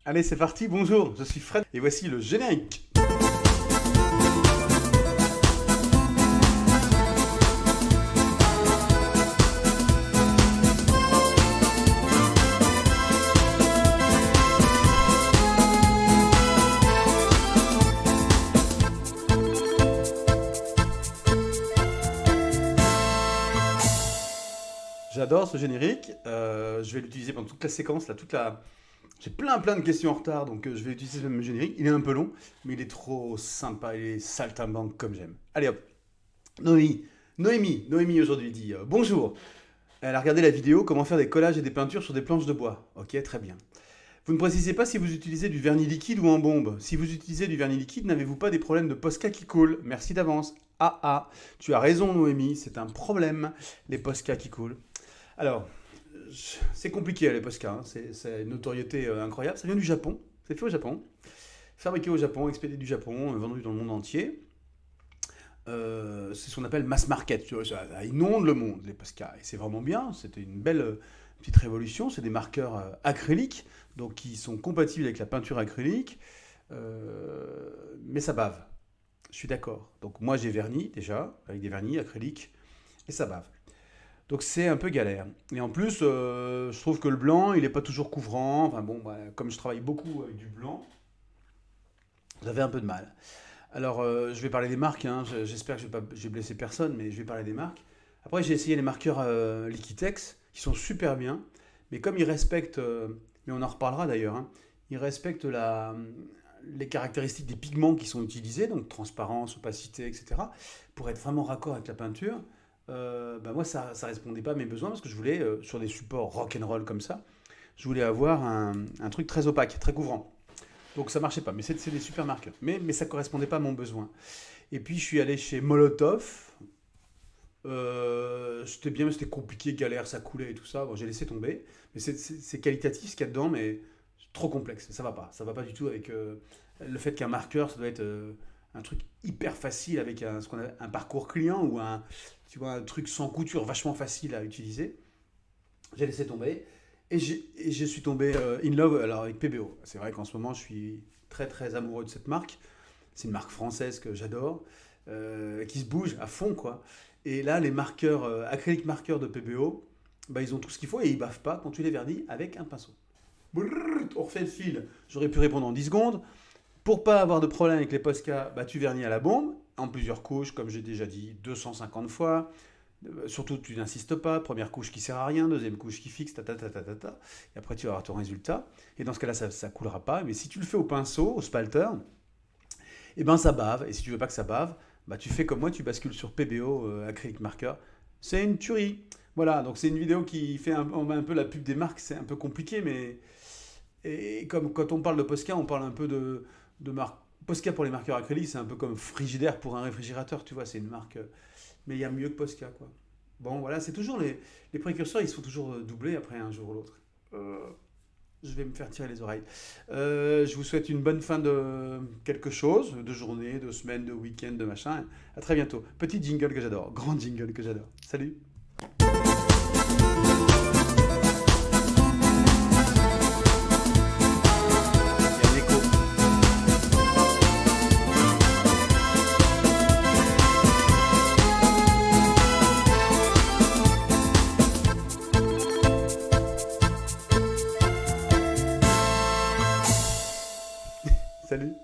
Allez, c'est parti, bonjour, je suis Fred et voici le générique. J'adore ce générique, je vais l'utiliser pendant toute la séquence, là, J'ai plein de questions en retard, donc je vais utiliser ce même générique. Il est un peu long, mais il est trop sympa, il est saltimbanque comme j'aime. Allez hop, Noémie aujourd'hui dit bonjour. Elle a regardé la vidéo comment faire des collages et des peintures sur des planches de bois. Ok, très bien. Vous ne précisez pas si vous utilisez du vernis liquide ou en bombe. Si vous utilisez du vernis liquide, n'avez-vous pas des problèmes de Posca qui coulent? Merci d'avance. Tu as raison Noémie, c'est un problème, les Posca qui coulent. Alors, c'est compliqué les Posca, hein. C'est une notoriété incroyable. Ça vient du Japon, c'est fait au Japon, fabriqué au Japon, expédié du Japon, vendu dans le monde entier. C'est ce qu'on appelle mass market, tu vois, ça inonde le monde, les Posca. Et c'est vraiment bien, c'était une belle petite révolution. C'est des marqueurs acryliques, donc qui sont compatibles avec la peinture acrylique, mais ça bave. Je suis d'accord. Donc moi j'ai verni déjà, avec des vernis acryliques, et ça bave. Donc c'est un peu galère. Et en plus, je trouve que le blanc, il n'est pas toujours couvrant. Enfin bon, bah, comme je travaille beaucoup avec du blanc, j'avais un peu de mal. Alors, je vais parler des marques, hein. J'espère que je vais blesser personne, mais je vais parler des marques. Après, j'ai essayé les marqueurs Liquitex, qui sont super bien, mais comme ils respectent, mais on en reparlera d'ailleurs, hein, ils respectent les caractéristiques des pigments qui sont utilisés, donc transparence, opacité, etc., pour être vraiment raccord avec la peinture. Bah moi, ça ne répondait pas à mes besoins parce que je voulais, sur des supports rock'n'roll comme ça, je voulais avoir un truc très opaque, très couvrant. Donc ça marchait pas, mais c'est des super marques. Mais ça correspondait pas à mon besoin. Et puis je suis allé chez Molotov. C'était bien, mais c'était compliqué, galère, ça coulait et tout ça. Bon, j'ai laissé tomber. Mais c'est qualitatif ce qu'il y a dedans, mais c'est trop complexe. Ça va pas. Ça va pas du tout avec le fait qu'un marqueur, ça doit être un truc hyper facile avec ce qu'on a, un parcours client ou tu vois, un truc sans couture, vachement facile à utiliser. J'ai laissé tomber. Et je suis tombé in love alors, avec PBO. C'est vrai qu'en ce moment, je suis très amoureux de cette marque. C'est une marque française que j'adore, qui se bouge à fond, quoi. Et là, les marqueurs, acryliques marqueurs de PBO, bah, ils ont tout ce qu'il faut et ils baffent pas quand tu les vernis avec un pinceau. Brrr, on refait le fil. J'aurais pu répondre en 10 secondes. Pour pas avoir de problème avec les Posca, bah, tu vernis à la bombe, en plusieurs couches, comme j'ai déjà dit 250 fois. Surtout, tu n'insistes pas. Première couche qui sert à rien, deuxième couche qui fixe, et après, tu vas avoir ton résultat. Et dans ce cas-là, ça ne coulera pas. Mais si tu le fais au pinceau, au spalter, eh ben, ça bave. Et si tu veux pas que ça bave, bah, tu fais comme moi, tu bascules sur PBO, acrylic marker. C'est une tuerie. Voilà, donc c'est une vidéo qui fait un peu la pub des marques. C'est un peu compliqué, mais... Et comme quand on parle de Posca, on parle un peu de marque. Posca pour les marqueurs acryliques, c'est un peu comme Frigidaire pour un réfrigérateur, tu vois, c'est une marque... Mais il y a mieux que Posca, quoi. Bon, voilà, c'est toujours les précurseurs, ils se font toujours doubler après un jour ou l'autre. Je vais me faire tirer les oreilles. Je vous souhaite une bonne fin de quelque chose, de journée, de semaine, de week-end, de machin. À très bientôt. Petit jingle que j'adore, grand jingle que j'adore. Salut! Il y a un écho. Salut!